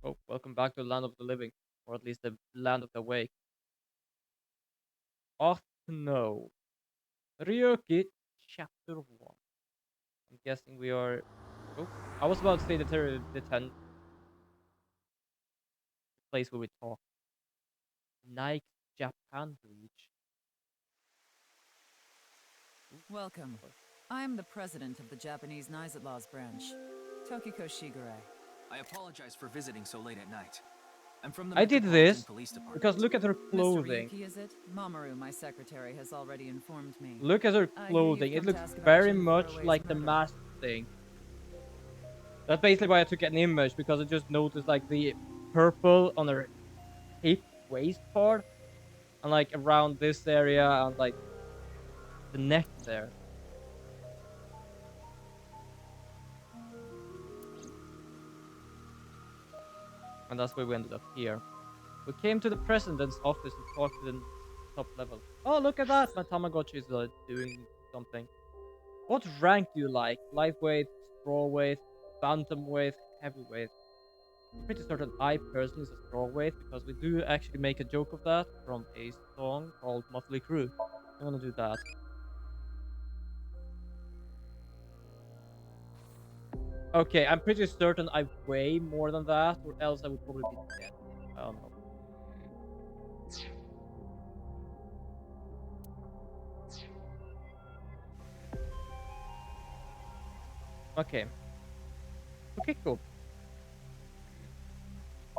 Oh, welcome back to the land of the living, or at least the land of the awake. Oh no. Ryuki, chapter 1. I'm guessing we are. Oh, I was about to say the 10th place where we talk. Nike Japan Bridge. Ooh, Welcome. what? I'm the president of the Japanese Knights Laws branch, Tokiko Shigure. I apologize for visiting so late at night. I'm from the I did Metropolitan this Police because Department. look at her Mr. clothing. Ryuki, is it? Mamoru, my secretary, has already informed me. Look at her I hear clothing. you've It come to looks ask about very Jin much Furue's like the murder. mask thing. That's basically why I took an image, because I just noticed like the purple on her hip waist part and like around this area and like the neck there. And that's where we ended up here. We came to the president's office to talk to the top level. Oh, look at that! My Tamagotchi is doing something. What rank do you like? Lightweight, strawweight, bantamweight, heavyweight? I'm pretty certain I personally is a strawweight because we do actually make a joke of that from a song called Motley Crue. I'm gonna do that. Okay, I'm pretty certain I weigh more than that, or else I would probably be dead. I don't know. Okay. Okay, cool.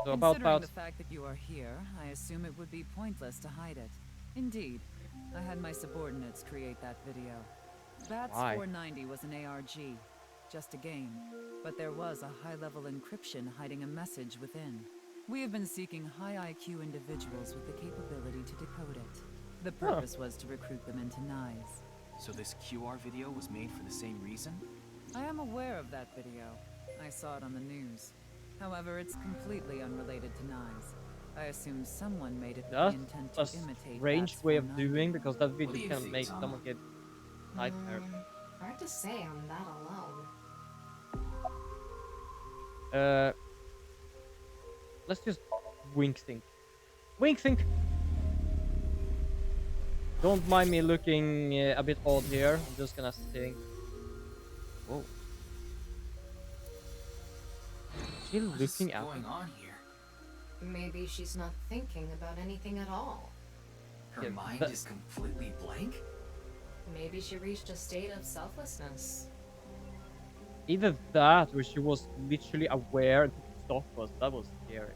So about Considering that. the fact that you are here, I assume it would be pointless to hide it. Indeed, I had my subordinates create that video. Bats Why? 490 was an ARG, just a game, but there was a high-level encryption hiding a message within. We have been seeking high IQ individuals with the capability to decode it. The Huh. purpose was to recruit them into NICE. So this QR video was made for the same reason? I am aware of that video. I saw it on the news. However, it's completely unrelated to NICE. I assume someone made it with the That's intent a to imitate strange Bats way of 490. doing, because that What video do you can think, make Tom? someone get nightmares. Hard to say on that alone. Uh, let's just wink think. Wink think. Don't mind me looking a bit odd here. I'm just gonna think. Whoa. Is she What is looking at me? going on here? Maybe she's not thinking about anything at all. Her Yeah, mind that, is completely blank? Maybe she reached a state of selflessness. either that or she was literally aware and could stop us. That was scary.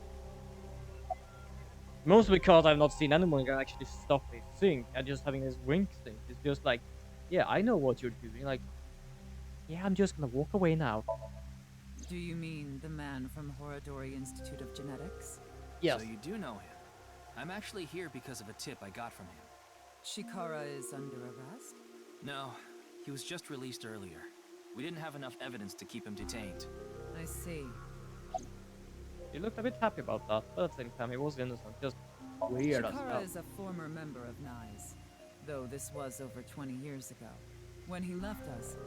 Mostly because I've not seen anyone can actually stop a sync, and just having this wink sync is just like, yeah, I know what you're doing. Like, yeah, I'm just gonna walk away now. Do you mean the man from Horodori Institute of Genetics? Yes. So you do know him. I'm actually here because of a tip I got from him. Shikara is under arrest? No, he was just released earlier. We didn't have enough evidence to keep him detained. I see. He looked a bit happy about that, but at the same time, he was innocent. Just weird as Shikara hell. is a former member of NICE, though this was over 20 years ago. When he left us,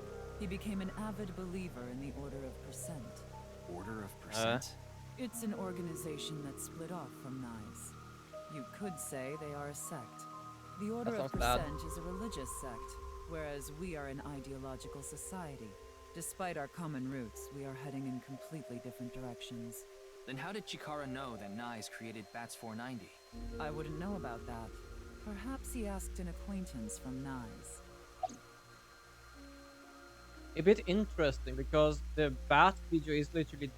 he became an avid believer in the Order of Percent. Order of Percent? It's an organization that split off from NICE. You could say they are a sect. The Order That of sounds bad. Percent is a religious sect, whereas we are an ideological society. Despite our common roots, we are heading in completely different directions. Then how did Chikara know that Nyes created Bats 490? I wouldn't know about that. Perhaps he asked an acquaintance from NICE. A bit interesting because the bat video is literally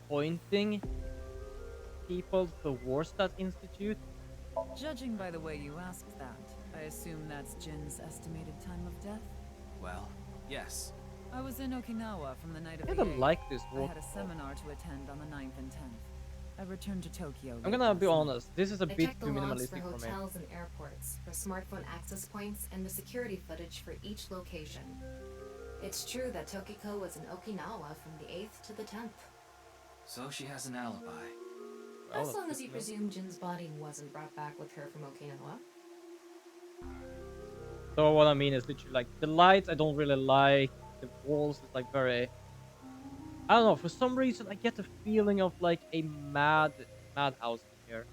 pointing people towards that institute. Judging by the way you asked that, I assume that's Jin's estimated time of death? Well, yes. I was in Okinawa from the night of I the don't 8th. like this I had a waterfall. seminar to attend on the 9th and 10th. I returned to Tokyo. I'm late gonna be last night. honest, this is a I bit checked the too logs for minimalistic for me. hotels and airports, for smartphone access points, and the security footage for each location. It's true that Tokiko was in Okinawa from the 8th to the 10th. So she has an alibi. Well, As that's long good as you to know. presume Jin's body wasn't brought back with her from Okinawa. So what I mean is literally like the lights I don't really like. The walls is like very I don't know. For some reason, I get the feeling of like a madhouse in here,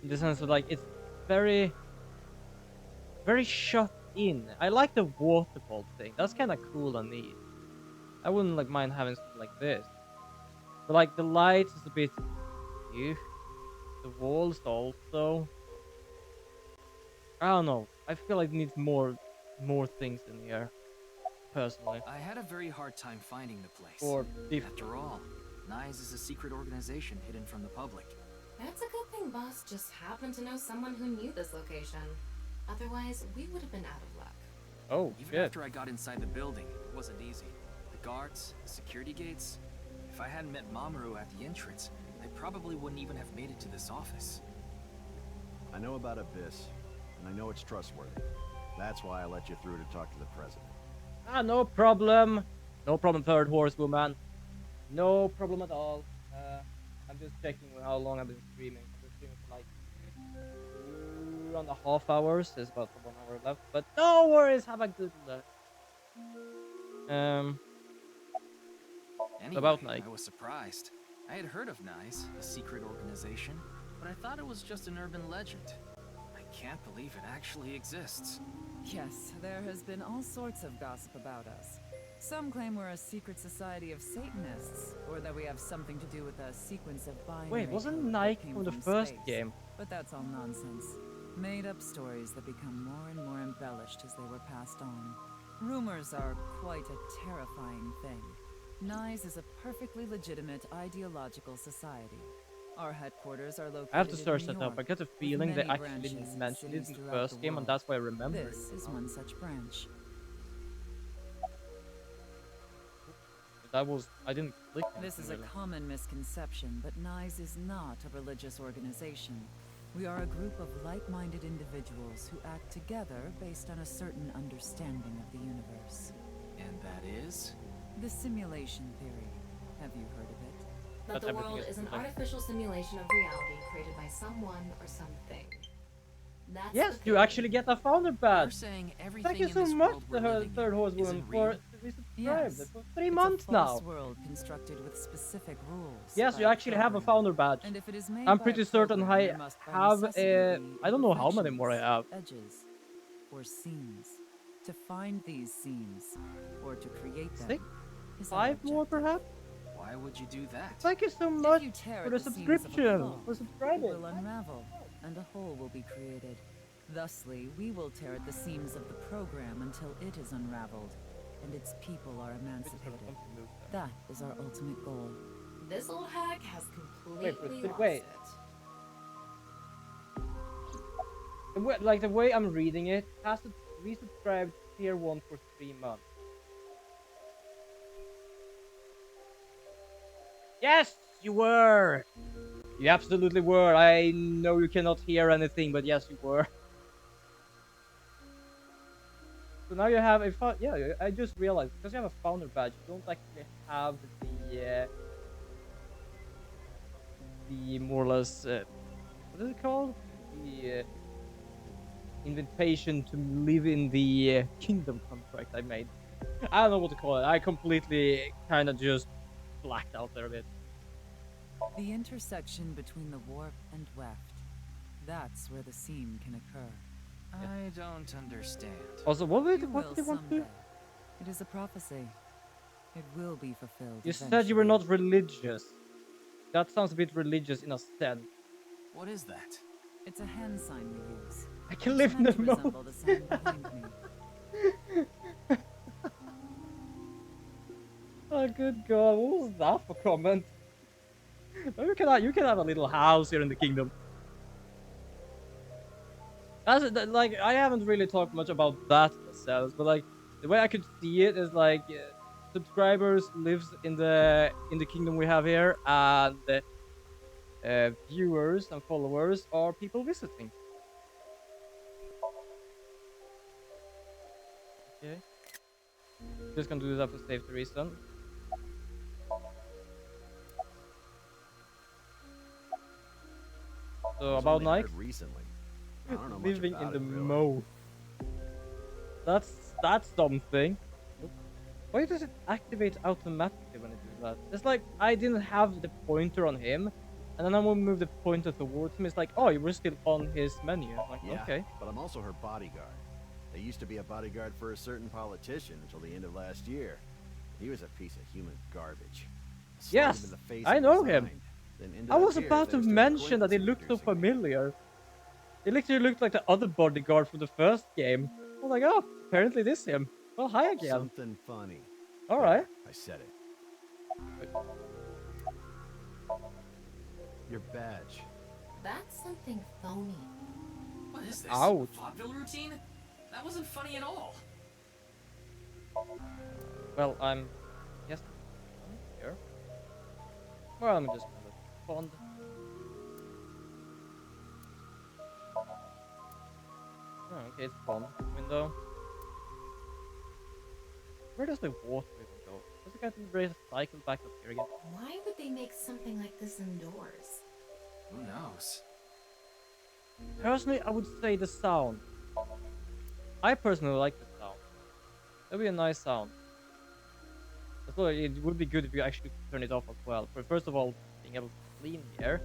in the sense of like it's very, very shut in. I like the waterfall thing. That's kind of cool and neat. I wouldn't like mind having something like this. But like the lights is a bit, ew. The walls also. I don't know. I feel like it needs more things in here, personally. I had a very hard time finding the place. Or After all, NICE is a secret organization hidden from the public. That's a good thing Boss just happened to know someone who knew this location. Otherwise, we would have been out of luck. Oh Even shit. after I got inside the building, it wasn't easy. The guards, the security gates. If I hadn't met Mamoru at the entrance, I probably wouldn't even have made it to this office. I know about Abyss, and I know it's trustworthy. That's why I let you through to talk to the president. Ah, no problem. No problem, third horsewoman. No problem at all. I'm just checking how long I've been streaming. I've been streaming for like 2.5 hours. There's about 1 hour left, but no worries. Have a good luck. Anyway, About Nike. I was surprised. I had heard of NICE, a secret organization, but I thought it was just an urban legend. I can't believe it actually exists. Yes, there has been all sorts of gossip about us. Some claim we're a secret society of Satanists, or that we have something to do with a sequence of binary Wait, wasn't code that Nike came from the from first space. game? But that's all nonsense. Made-up stories that become more and more embellished as they were passed on. Rumors are quite a terrifying thing. NICE is a perfectly legitimate ideological society. Our headquarters are located I have to in search New that up. I York, get the with feeling they many actually branches in mentioned it cities in the throughout first the game, and world. that's why I remember it. This is one such branch. I didn't click This is anything, a really. common misconception, but NICE is not a religious organization. We are a group of like-minded individuals who act together based on a certain understanding of the universe. And that is? The simulation theory. Have you heard of it? That But the everything world is is an like- artificial simulation of reality created by someone or something. That's Yes, the you theory. actually get a founder You're badge. saying everything Thank you in so this much, world we're the living third in horsewoman, isn't for real? resubscribed Yes. for 3 It's months a now. false world constructed with specific rules. Yes, by you actually have a program. founder badge. And if it is made I'm by a pretty certain program, I there must by have necessity be I don't know how many more I have. imperfections, edges, or seams. To find these seams, or to create them, 6, is our 5 more objective. perhaps? Why would you do that? Thank you so If much you tear for at the seams of a subscription, cloth, for it subscribing. will unravel, and a hole will be created. Thusly, we will tear at the seams of the program until it is unraveled, and its people are emancipated. That is our ultimate goal. This old hack has completely lost wait. it. Like the way I'm reading it, has to resubscribe tier 1 for 3 months. Yes, you were. You absolutely were. I know you cannot hear anything, but yes, you were. So now you have a yeah. I just realized because you have a founder badge, you don't actually have the more or less what is it called? The invitation to live in the kingdom contract I made. I don't know what to call it. I completely kind of just blacked out there a bit. The intersection between the warp and weft. That's where the seam can occur. I don't understand. Also, what You did will they want to do? someday. It is a prophecy. It will be fulfilled. You said you were eventually. not religious. That sounds a bit religious in a sense. What is that? It's a hand sign we use. I can It's live in meant the to resemble moon. the sign behind me. Oh, good God! What was that for comment? You can have a little house here in the kingdom. Like I haven't really talked much about that themselves, but like the way I could see it is like subscribers lives in the kingdom we have here, and viewers and followers are people visiting. Okay, just gonna do that for safety reason. So I've about only Nike. heard recently. I don't know much Living in about the it, really. mo. That's something. Why does it activate automatically when it does that? It's like I didn't have the pointer on him, and then I will move the pointer towards him. It's like, oh, you were still on his menu. I'm like, Yeah, okay. but I'm also her bodyguard. I used to be a bodyguard for a certain politician until the end of last year. He was a piece of human garbage. Slammed him in Yes, the face I and know him. resigned. Then ended I up was here about to thanks to an mention that acquaintance he looked so introducing me. familiar. He literally looked like the other bodyguard from the first game. I was like, oh, apparently this him. Well, hi again. Something funny. All There, right. I said it. Wait, Your badge. That's something phony. What is this? ouch. Vaudeville routine? That wasn't funny at all. Well, I'm guessing here. Well, I'm just gonna respond. Oh, okay, it's fun. Window. Where does the water even go? Does it get recycled back up here again? Why would they make something like this indoors? Who knows? Personally, I would say the sound. I personally like the sound. That'd be a nice sound. As well, it would be good if you actually could turn it off as well. For first of all, being able to clean here.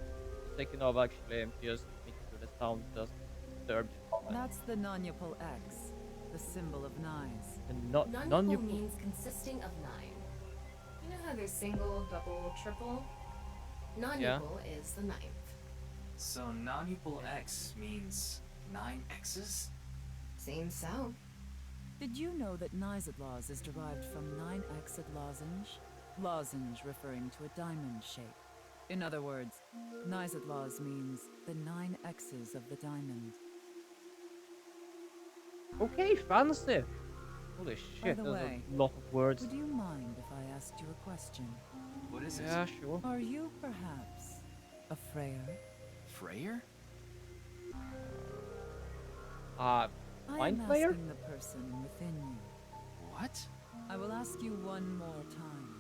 Second of actually just making sure the sound doesn't disturb you. That's the nonupal X, the symbol of knives. And not Non-equal means consisting of 9. You know how there's single, double, triple? Non-equal is the 9th. So non-equal X means 9 X's? Seems so. Did you know that Nizadlaws is derived from 9-exed lozenge? Lozenge referring to a diamond shape. In other words, Nizadlaws means the 9 X's of the diamond. Okay, fancy. Holy shit, the there's way, a lot of words. Would you mind if I asked you a question? What is it? Yeah, sure. Are you perhaps a Freyr? Freyr? I Mind am Flayer? asking the person within you. What? I will ask you one more time.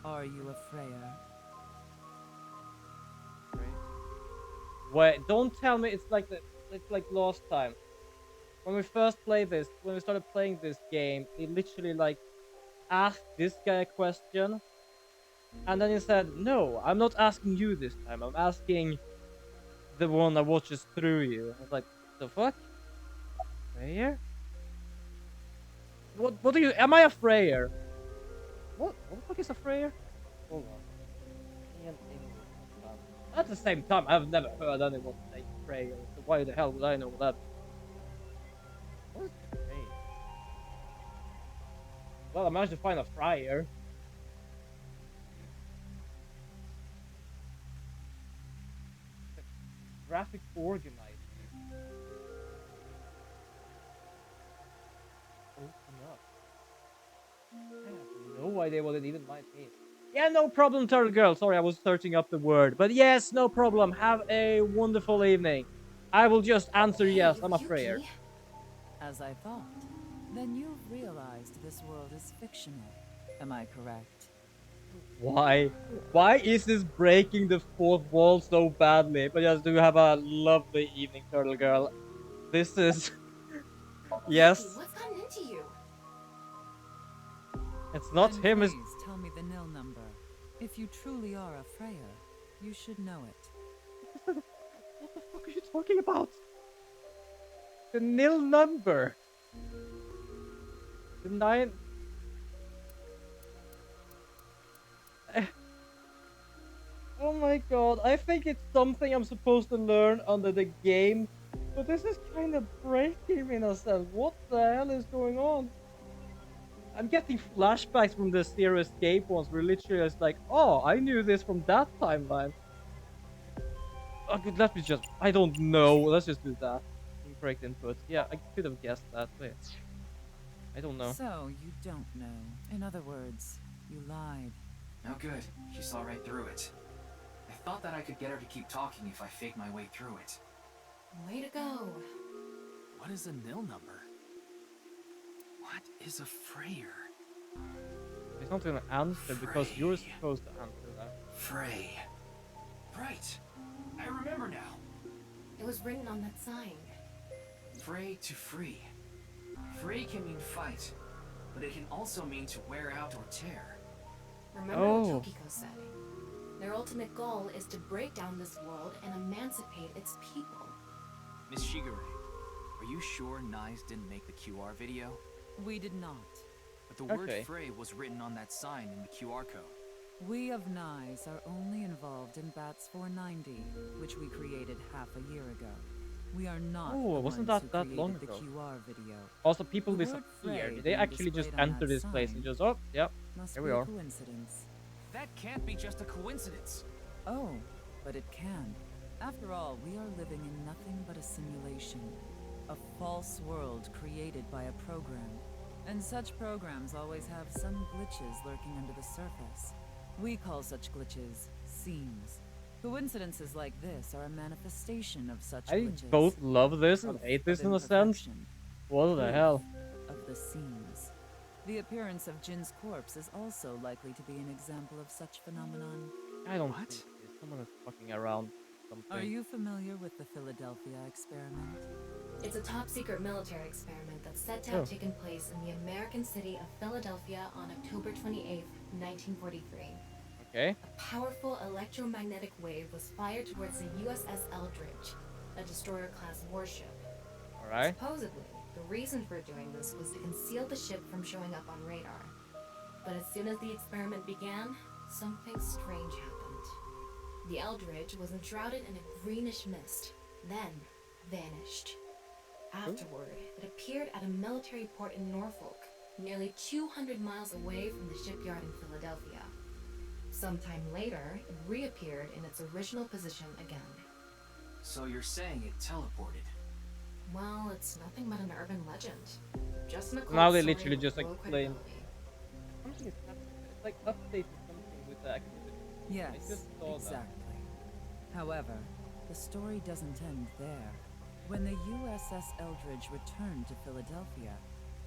Are you a Freyr? Wait, don't tell me it's like last time. When we first played this, when we started playing this game, he literally like asked this guy a question, and then he said, "No, I'm not asking you this time. I'm asking the one that watches through you." I was like, "The fuck? Freyr? What are you? Am I a Freyr? What the fuck is a Freyr? Hold on. At the same time, I've never heard anyone say Freyr, so why the hell would I know that? What is Freyr? Well, I managed to find a friar. Graphic organizer. Open up. I have no idea what it even might mean. Yeah, no problem, Turtle Girl. Sorry, I was searching up the word. But yes, no problem. Have a wonderful evening. I will just answer yes. I'm a Freyr. Yuki. As I thought. Then you've realized this world is fictional. Am I correct? Why? Why is this breaking the fourth wall so badly? But yes, do have a lovely evening, Turtle Girl. This is... yes. Yuki, what's gotten into you? It's not Then him, it's... please tell me the nil number. If you truly are a Freyr, you should know it. What the fuck are you talking about? The nil number. The 9... Oh my god, I think it's something I'm supposed to learn under the game, but this is kind of breaking me in a sense. What the hell is going on? I'm getting flashbacks from the Zero Escape ones where literally it's like, oh, I knew this from that timeline. Okay, let me just, I don't know, let's just do that. Incorrect input. Yeah, I could have guessed that, but I don't know. So, you don't know. In other words, you lied. No good. She saw right through it. I thought that I could get her to keep talking if I faked my way through it. Way to go. What is a nil number? What is a Freyr? He's not gonna answer because you're supposed to answer that. Frey. Right. I remember now. It was written on that sign. Frey to free. Free can mean fight. but it can also mean to wear out or tear. Remember Oh. what Tokiko said? Their ultimate goal is to break down this world and emancipate its people. Miss Shigure, are you sure Nyes didn't make the QR video? We did not. But the word Okay. Frey was written on that sign in the QR code. We of Nyes are only involved in Bats 490, which we created half a year ago. We are not Oh, the wasn't ones that who that created long the ago? QR video. Also, people The word disappear. Frey Did they being actually just displayed on enter that this place and sign just, oh, yeah, Must here be we a are. coincidence. That can't be just a coincidence. Oh, but it can. After all, we are living in nothing but a simulation. A false world created by a program. And such programs always have some glitches lurking under the surface. We call such glitches seams. Coincidences like this are a manifestation of such I glitches. both love this and Proof hate this of in a sense. imperfection. What the Proof hell? of the seams. The appearance of Jin's corpse is also likely to be an example of such phenomenon. I don't What? think it is. Someone is fucking around something. Are you familiar with the Philadelphia experiment? It's a top-secret military experiment that's said to Oh. have taken place in the American city of Philadelphia on October 28, 1943. Okay. A powerful electromagnetic wave was fired towards the USS Eldridge, a destroyer-class warship. Alright. Supposedly, the reason for doing this was to conceal the ship from showing up on radar. But as soon as the experiment began, something strange happened. The Eldridge was enshrouded in a greenish mist, then vanished. Afterward, it appeared at a military port in Norfolk, nearly 200 miles away from the shipyard in Philadelphia. Sometime later, it reappeared in its original position again. So you're saying it teleported? Well, it's nothing but an urban legend. Just an occult Now they story literally with just low explain- credibility. Something is happening. It's like updating something with the activity. Yes, just saw that. exactly. However, the story doesn't end there. When the USS Eldridge returned to Philadelphia,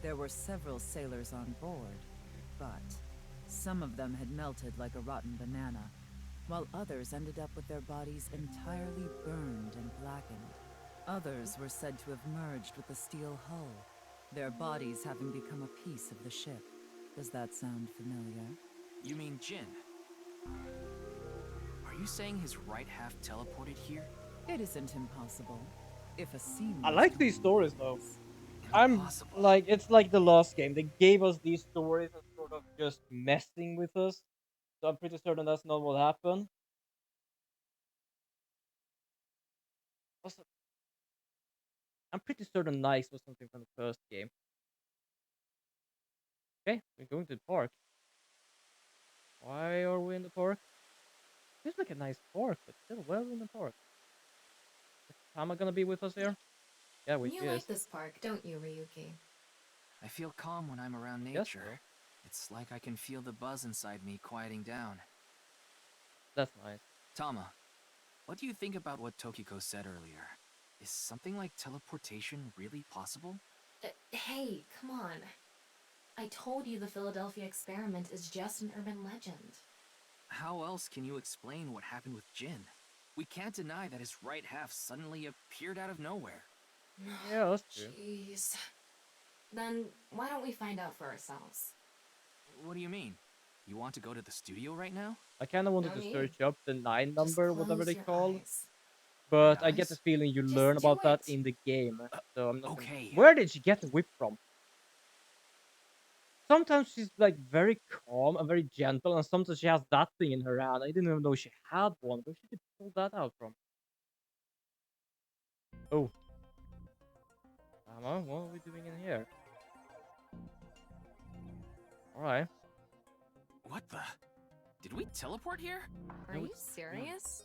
there were several sailors on board, but some of them had melted like a rotten banana, while others ended up with their bodies entirely burned and blackened. Others were said to have merged with the steel hull, their bodies having become a piece of the ship. Does that sound familiar? You mean Jin? Are you saying his right half teleported here? It isn't impossible. If a seam I was like to these stories though. release. I'm Impossible. like, it's like the last game. They gave us these stories and sort of just messing with us. So I'm pretty certain that's not what happened. Also, I'm pretty certain Nice was something from the first game. Okay, we're going to the park. Why are we in the park? Feels like a nice park, but still well in the park. Is Tama gonna be with us here? Yeah, we You is. like this park, don't you, Ryuki? I feel calm when I'm around Yes, nature. bro. It's like I can feel the buzz inside me quieting down. That's nice. Tama, what do you think about what Tokiko said earlier? Is something like teleportation really possible? Hey, come on. I told you the Philadelphia experiment is just an urban legend. How else can you explain what happened with Jin? We can't deny that his right half suddenly appeared out of nowhere. Yeah, that's true. Jeez. Then why don't we find out for ourselves? What do you mean? You want to go to the studio right now? I kind of wanted No to need. search up the 9 Just number, whatever close they your call, eyes. but My I get the eyes? feeling you Just learn do about that it. in the game. So I'm not. Okay. Where did she get the whip from? Sometimes she's like very calm and very gentle, and sometimes she has that thing in her hand. I didn't even know she had one. Where did she pull that out from? Oh, Tama, what are we doing in here? All right. What the? Did we teleport here? Are No, you it's- serious?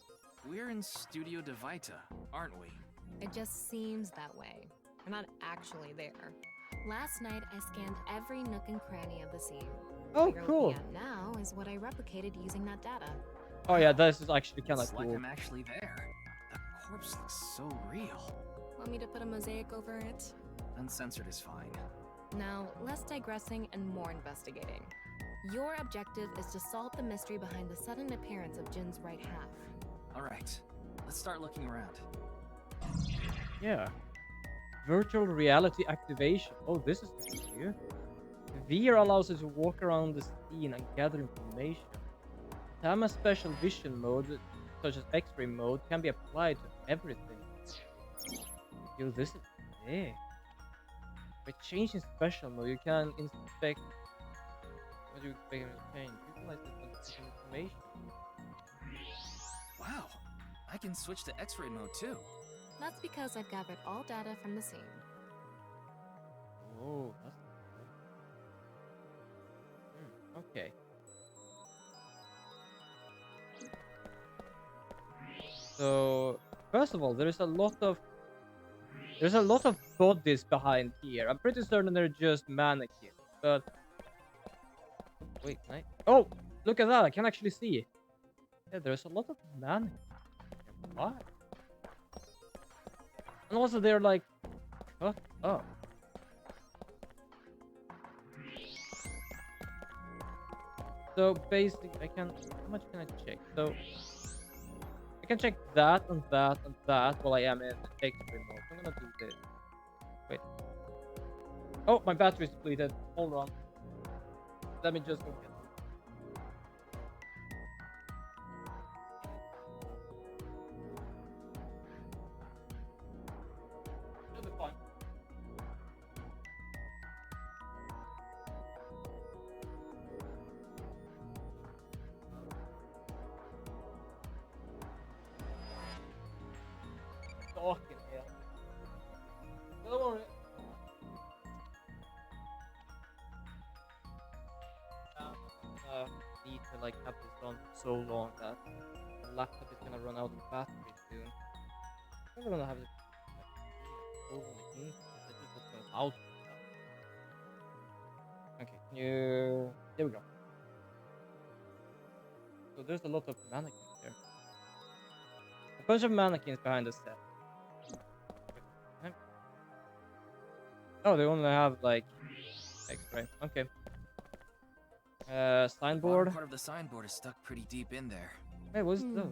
We're in Studio Devita, aren't we? It just seems that way. We're not actually there. Last night, I scanned every nook and cranny of the scene. Oh, What you're cool. looking at now is what I replicated using that data. Oh yeah, this is actually kind of It's like cool. I'm actually there. The corpse looks so real. Want me to put a mosaic over it? Uncensored is fine. Now, less digressing and more investigating. Your objective is to solve the mystery behind the sudden appearance of Jin's right half. Alright, let's start looking around. Yeah. Virtual reality activation. Oh, this is new. VR allows you to walk around the scene and gather information. Tama's special vision mode, such as X-ray mode, can be applied to everything. Yo, this is sick. By changing special mode, you can inspect what you expect to change. Utilize this information. Wow, I can switch to X-ray mode too. That's because I've gathered all data from the scene. Oh, that's cool. Okay. So first of all, there's a lot of bodies behind here. I'm pretty certain they're just mannequins, but wait, can I? Oh, look at that! I can actually see. Yeah, there's a lot of mannequins. What? And also they're like cut up. So basically, how much can I check? So I can check that and that and that while I am in X-ray mode. I'm gonna do this. Wait. Oh, my battery's depleted. Hold on. Let me just go get it. It'll be fine. Talking here. Don't worry. Need to like have this on for so long that the laptop is gonna run out of battery soon. I'm gonna have it over the internet. This is what's going out. Okay, can you? There we go. So there's a lot of mannequins here. A bunch of mannequins behind the set. Oh, they only have like X-ray. Okay. Signboard. Bottom part of the signboard is stuck pretty deep in there. Wait, what's that?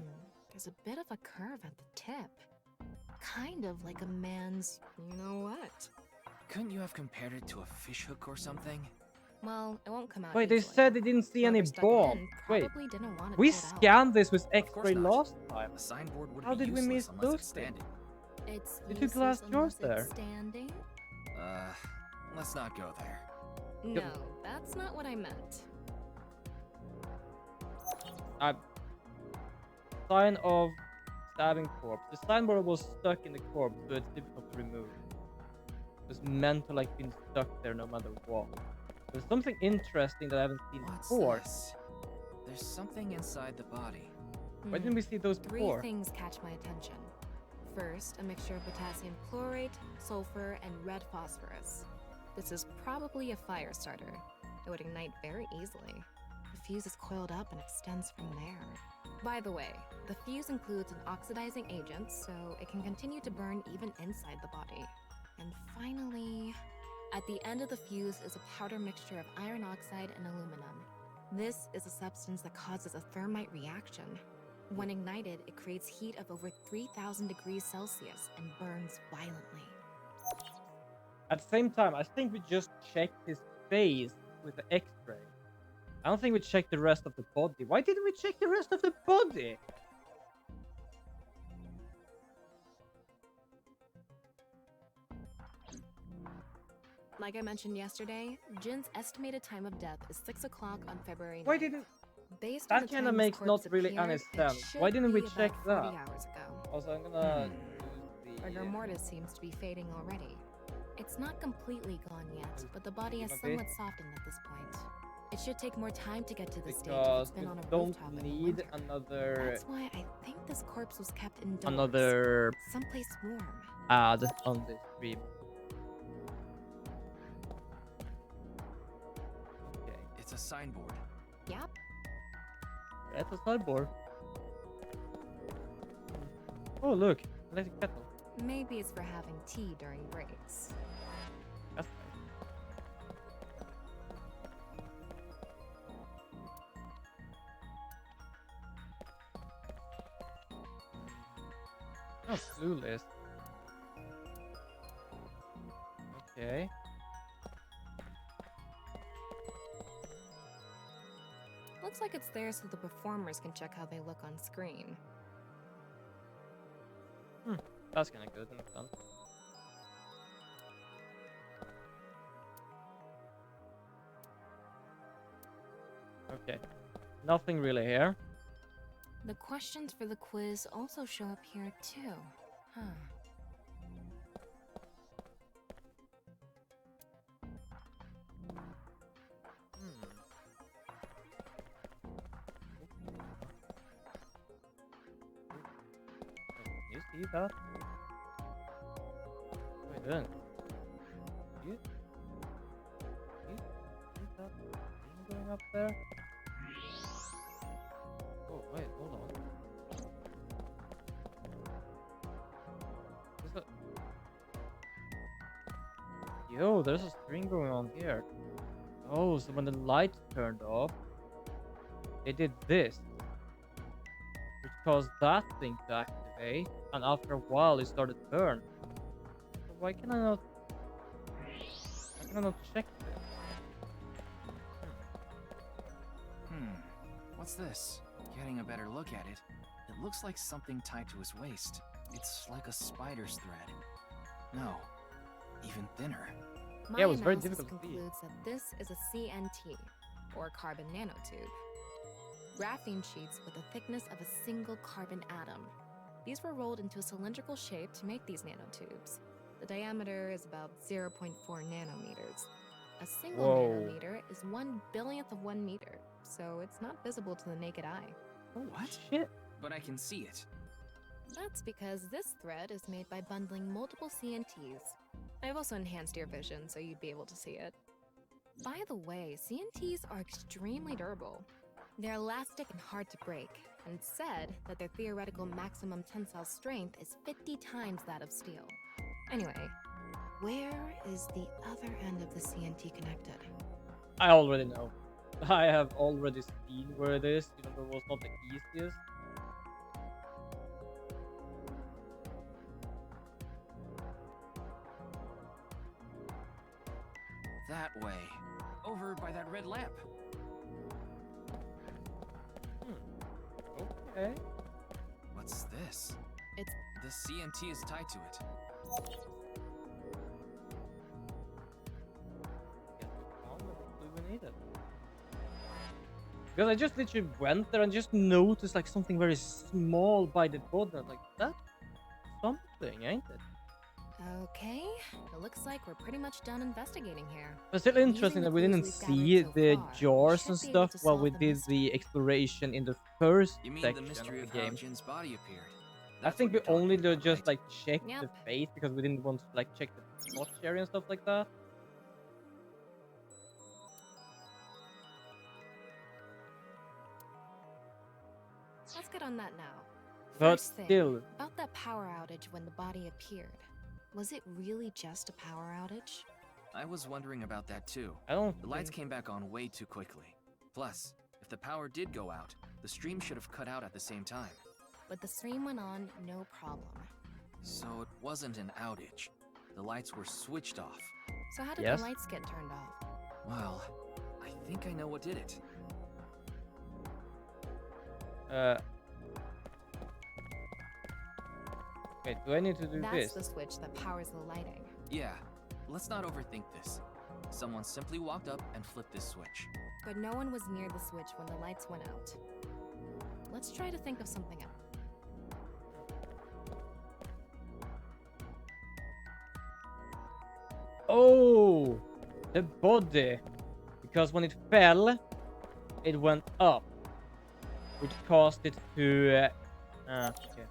There's a bit of a curve at the tip. Kind of like a man's, you know what? Couldn't you have compared it to a fish hook or something? Well, it won't come out. Wait, they easily. said they didn't see any Whoever stuck it bomb. in Wait, probably didn't want it we pulled out. scanned this with Of course X-ray not. last time. A signboard would How be did we useless miss unless those it's standing. It's You took useless last yours unless it's there. standing? Let's not go there. No, that's not what I meant. Sign of stabbing corpse. The signboard was stuck in the corpse, so it's difficult to remove. It was meant to like been stuck there no matter what. There's something interesting that I haven't seen What's before. this? There's something inside the body. Why didn't we see those Three before? things catch my attention. First, a mixture of potassium chlorate, sulfur, and red phosphorus. This is probably a fire starter. It would ignite very easily. The fuse is coiled up and extends from there. By the way, the fuse includes an oxidizing agent, so it can continue to burn even inside the body. And finally, at the end of the fuse is a powder mixture of iron oxide and aluminum. This is a substance that causes a thermite reaction. When ignited, it creates heat of over 3,000 degrees Celsius and burns violently. At the same time, I think we just checked his face with the X-ray. I don't think we checked the rest of the body. Why didn't we check the rest of the body? Like I mentioned yesterday, Jin's estimated time of death is 6 o'clock on February 9th. Why didn't... Based on That the kind time of his makes corpse not really appeared, any it sense. should Why didn't we be check about that? 40 hours ago. Also, I'm gonna use Rigor the... mortis seems to be fading already. It's not completely gone yet, but the body has Okay. somewhat softened at this point. It should take more time to get to this stage if Because it's been we on a don't rooftop in the need winter. another... That's why I think this corpse was kept indoors. Another Someplace warm. ad on this stream. Okay. It's a signboard. Yep. That's a sideboard. Oh, look. Electric kettle. Maybe it's for having tea during breaks. That's nice. Oh, clueless. Okay. Looks like it's there so the performers can check how they look on screen. That's kind of good and fun. Okay, nothing really here. The questions for the quiz also show up here too. Huh. Can you see that? What are you doing? You see that thing going up there? Oh wait, hold on. Yo, there's a string going on here. Oh, so when the light turned off, they did this, which caused that thing to activate, and after a while it started to burn. So why can I not check this? What's this? Getting a better look at it. It looks like something tied to his waist. It's like a spider's thread. No, even thinner. My Yeah, it was very analysis difficult to see. concludes that this is a CNT, or carbon nanotube. Graphene sheets with the thickness of a single carbon atom. These were rolled into a cylindrical shape to make these nanotubes. The diameter is about 0.4 nanometers. A single Whoa. nanometer is 1/1000th of 1 meter, so it's not visible to the naked eye. What? Shit. But I can see it. That's because this thread is made by bundling multiple CNTs. I've also enhanced your vision so you'd be able to see it. By the way, CNTs are extremely durable. They're elastic and hard to break, and it's said that their theoretical maximum tensile strength is 50 times that of steel. Anyway, where is the other end of the CNT connected? I already know. I have already seen where it is, even though it was not the easiest. That way. Over by that red lamp. Okay. What's this? It's The CNT is tied to it. Guess we found the clue we needed. Because I just literally went there and just noticed like something very small by the body. I was like, that's something, ain't it? okay. It looks like we're pretty much done investigating here. But still interesting Using that the we clues didn't we've see gathered so the far, we jars should and be able stuff to while solve we the did mystery. the exploration in the first You mean the section mystery of of the how game. Jin's body appeared? I That's think what we you're only talking about, just right? like checked the Yep. face because we didn't want to like check the plot area and stuff like that. Let's get on that now. But First thing, still, about that power outage when the body appeared. Was it really just a power outage? I was wondering about that too. I don't The lights think... came back on way too quickly. Plus, if the power did go out, the stream should have cut out at the same time. But the stream went on, no problem. So it wasn't an outage. The lights were switched off. So how did Yes. the lights get turned off? Well, I think I know what did it. Wait, do I need to do That's this? the switch that powers the lighting. Yeah, let's not overthink this. Someone simply walked up and flipped this switch. But no one was near the switch when the lights went out. Let's try to think of something else. Oh, the body. Because when it fell, it went up, which caused it to. Okay.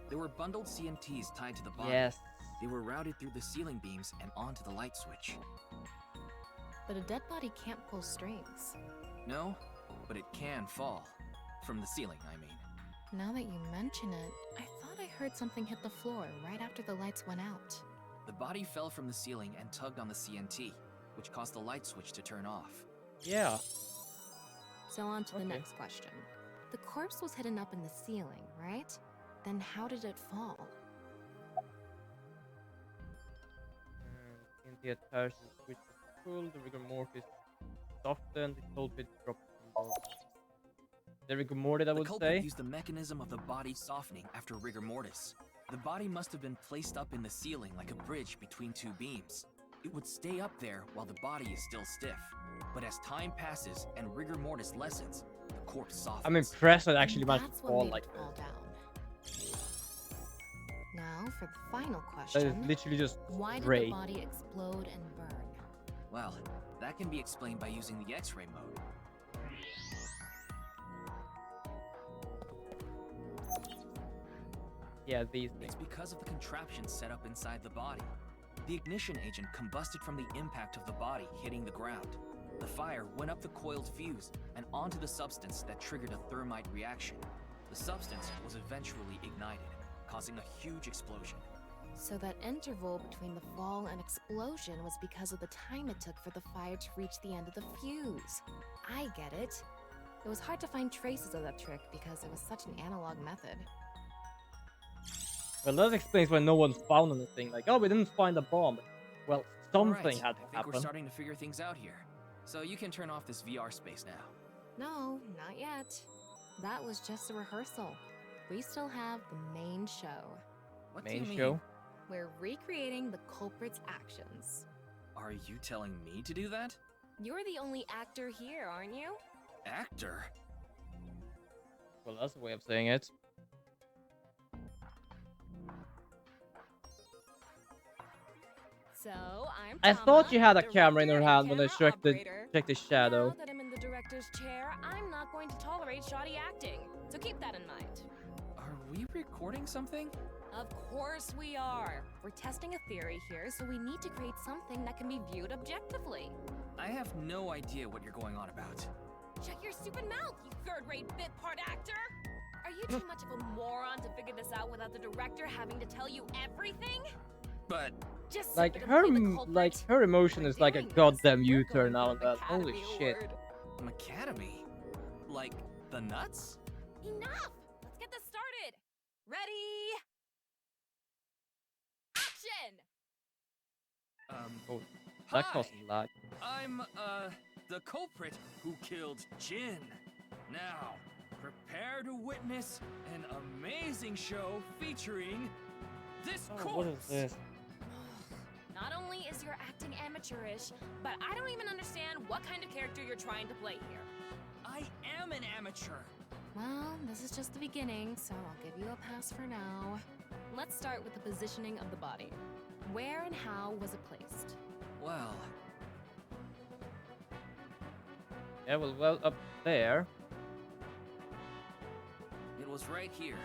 There were bundled CNTs tied to the body. Yes. They were routed through the ceiling beams and onto the light switch. But a dead body can't pull strings. No, but it can fall. From the ceiling, I mean. Now that you mention it, I thought I heard something hit the floor right after the lights went out. The body fell from the ceiling and tugged on the CNT, which caused the light switch to turn off. Yeah. So on to the Okay. next question. The corpse was hidden up in the ceiling, right? Then how did it fall? In the attached switch was pulled, the rigor mortis softened, the cold bit dropped from Or the rigor mortis, I The would culprit say. used the mechanism of the body softening after rigor mortis. The body must have been placed up in the ceiling like a bridge between two beams. It would stay up there while the body is still stiff. But as time passes and rigor mortis lessens, the corpse softens. I'm impressed that I And actually managed to that's what fall made like it fall this. down. Now for the final That is question. literally just Why did the great. body explode and burn? Well, that can be explained by using the X-ray mode. Yeah, these things. It's because of the contraption set up inside the body. The ignition agent combusted from the impact of the body hitting the ground. The fire went up the coiled fuse and onto the substance that triggered a thermite reaction. The substance was eventually ignited, causing a huge explosion. So that interval between the fall and explosion was because of the time it took for the fire to reach the end of the fuse. I get it. It was hard to find traces of that trick because it was such an analog method. Well, that explains why no one found anything. Like, oh, we didn't find a bomb. Well, something Alright, had to I think happen. we're starting to figure things out here. So you can turn off this VR space now. No, not yet. That was just a rehearsal. We still have the main show. What do Main you mean? show. We're recreating the culprit's actions. Are you telling me to do that? You're the only actor here, aren't you? Actor? Well, that's a way of saying it. So, I'm I Tama, thought you had a director camera in her and hand when I camera checked the operator. shadow. Now that I'm in the director's chair, I'm not going to tolerate shoddy acting. So keep that in mind. Are we recording something? Of course we are. We're testing a theory here, so we need to create something that can be viewed objectively. I have no idea what you're going on about. Shut your stupid mouth, you third-rate bit part actor! Are you too much of a moron to figure this out without the director having to tell you everything? But Just sit Like there and her, play the culprit. her emotion We're is like a doing this. goddamn You're U-turn going now to and then. Holy Academy shit! Award. Academy? Like the nuts? Enough! Let's get this started! Ready? Action! Oh, that Hi! caused a lag. I'm, the culprit who killed Jin. Now, prepare to witness an amazing show featuring this Oh, corpse. what is this? Not only is your acting amateurish, but I don't even understand what kind of character you're trying to play here. I am an amateur. Well, this is just the beginning, so I'll give you a pass for now. Let's start with the positioning of the body. Where and how was it placed? Well, Yeah, well, up there. it was right here.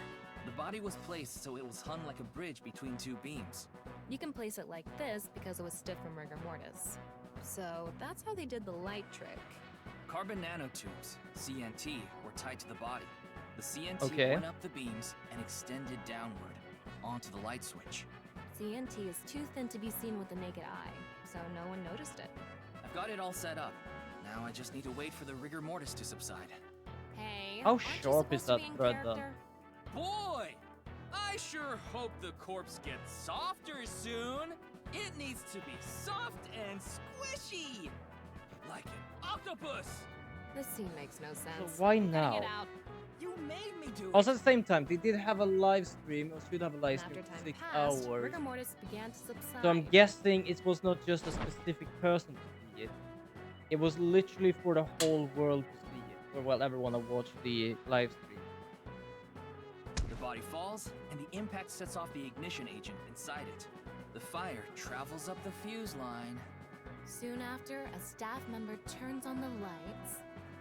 The body was placed so it was hung like a bridge between two beams. You can place it like this because it was stiff from rigor mortis. So that's how they did the light trick. Carbon nanotubes, CNT, were tied to the body. The CNT Okay. went up the beams and extended downward onto the light switch. CNT is too thin to be seen with the naked eye, so no one noticed it. I've got it all set up. Now I just need to wait for the rigor mortis to subside. Hey, How aren't you sharp is supposed that to be in thread, though? character? Boy! I sure hope the corpse gets softer soon. It needs to be soft and squishy. Like an octopus. This scene makes no sense. why Cutting now? it out. You made me do it. Also, at the same time, they did have a live stream, or should have a live After stream for time 6 passed, hours. rigor mortis began to subside. So I'm guessing it was not just a specific person to see it. It was literally for the whole world to see it. Or well, everyone to watch the live stream. The body falls, and the impact sets off the ignition agent inside it. The fire travels up the fuse line. Soon after, a staff member turns on the lights.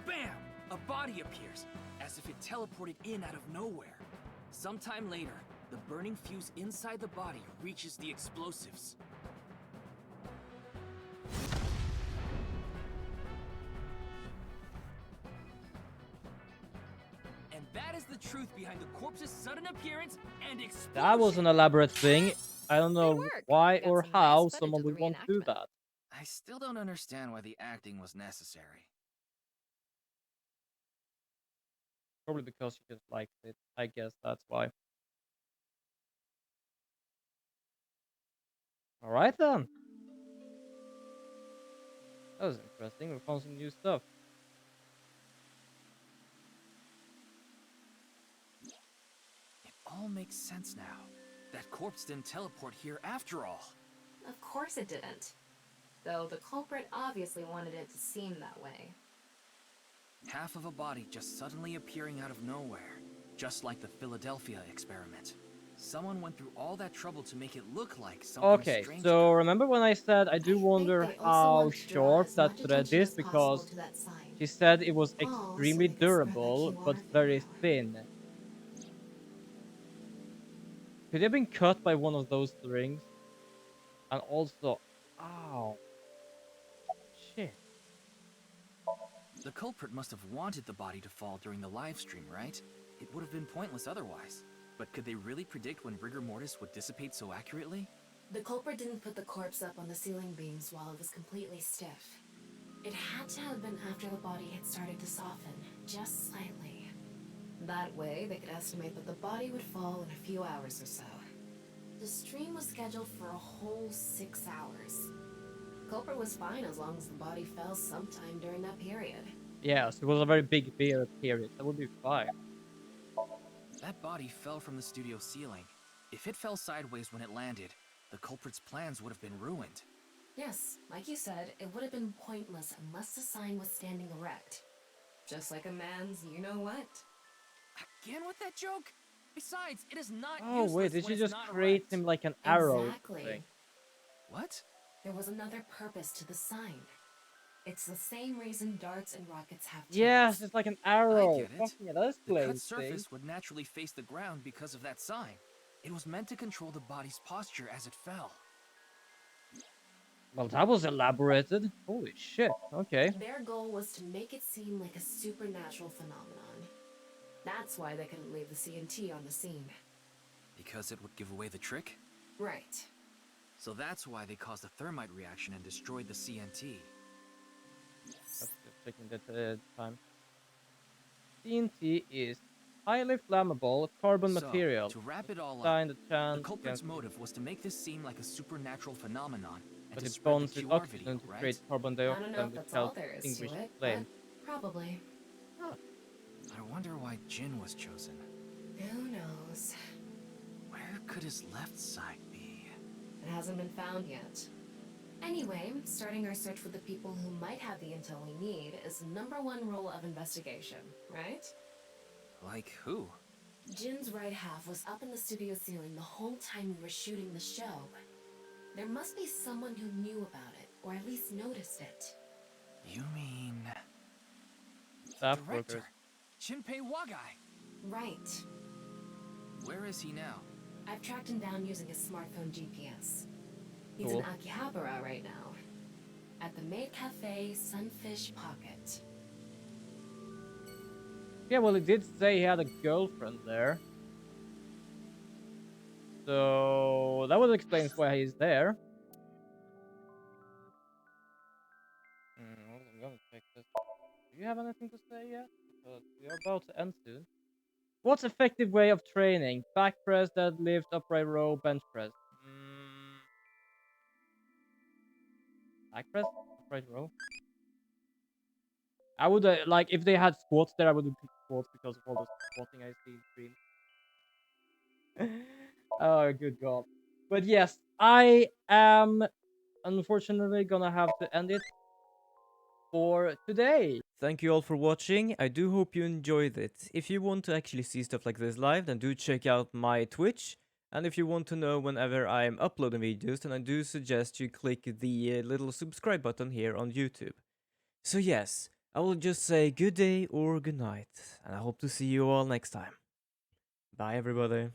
Bam! A body appears, as if it teleported in out of nowhere. Sometime later, the burning fuse inside the body reaches the explosives. And that is the truth behind the corpse's sudden appearance and explosion. That was an elaborate thing. I don't know work. why Got or some nice how footage someone of the would want to do reenactment. that. I still don't understand why the acting was necessary. Probably because she just liked it. I guess that's why. Alright then. That was interesting. We found some new stuff. all makes sense now. That corpse didn't teleport here after all. Of course it didn't. Though the culprit obviously wanted it to seem that way. Half of a body just suddenly appearing out of nowhere, just like the Philadelphia experiment. Someone went through all that trouble to make it look like something Okay, strange so occurred. remember when I said I I do think wonder they also how want to draw sharp as that much thread attention is as possible because to that sign. she said it was All so extremely they can spread that durable QR but thing very around. thin. Could it have been cut by one of those strings? And also, ow, shit. The culprit must have wanted the body to fall during the live stream, right? It would have been pointless otherwise. But could they really predict when rigor mortis would dissipate so accurately? The culprit didn't put the corpse up on the ceiling beams while it was completely stiff. It had to have been after the body had started to soften, just slightly. That way, they could estimate that the body would fall in a few hours or so. The stream was scheduled for a whole 6 hours. Culprit was fine as long as the body fell sometime during that period. Yes, it was a very big period. That would be fine. That body fell from the studio ceiling. If it fell sideways when it landed, the culprit's plans would have been ruined. Yes, like you said, it would have been pointless unless the sign was standing erect. Just like a man's you-know-what. Again with that joke? Besides, it is not Oh useless wait, did when she it's just not create erect. him like an arrow or Exactly. something? What? There was another purpose to the sign. It's the same reason darts and rockets have tails. Yes, it's like an I arrow. get Fuck it. yeah, that The cut explains things. surface would naturally face the ground because of that sign. It was meant to control the body's posture as it fell. Well, that was elaborated. Holy shit. Okay. Their goal was to make it seem like a supernatural phenomenon. That's why they couldn't leave the CNT on the scene. Because it would give away the trick? Right. So that's why they caused a thermite reaction and destroyed the CNT. Just checking the time. TNT is highly flammable carbon So, material. to wrap it all up, Sign the the chance culprit's against motive was to make this seem like a supernatural phenomenon and but to it spread the bonds with QR oxygen video, to right? create carbon I don't know dioxide if which that's all helps there is to extinguish it, flames. but probably. Huh. I wonder why Jin was chosen. Who knows? Where could his left side be? It hasn't been found yet. Anyway, starting our search for the people who might have the intel we need is the #1 rule of investigation, right? Like who? Jin's right half was up in the studio ceiling the whole time we were shooting the show. There must be someone who knew about it, or at least noticed it. You mean... Staff Director! workers. Shinpei Wagai! Right. Where is he now? I've tracked him down using his smartphone GPS. He's Cool. in Akihabara right now. At the maid cafe Sunfish Pocket. Yeah, well, he did say he had a girlfriend there. So that would explain why he's there. I'm gonna check this. Do you have anything to say yet? Because we are about to end soon. What's effective way of training? Back press, deadlift, upright row, bench press. Back press, upright row. I would like if they had squats there. I would pick squats because of all the squatting I see in streams. Oh, good god. But yes, I am unfortunately gonna have to end it for today. Thank you all for watching. I do hope you enjoyed it. If you want to actually see stuff like this live, then do check out my Twitch. And if you want to know whenever I'm uploading videos, then I do suggest you click the little subscribe button here on YouTube. So yes, I will just say good day or good night, and I hope to see you all next time. Bye everybody.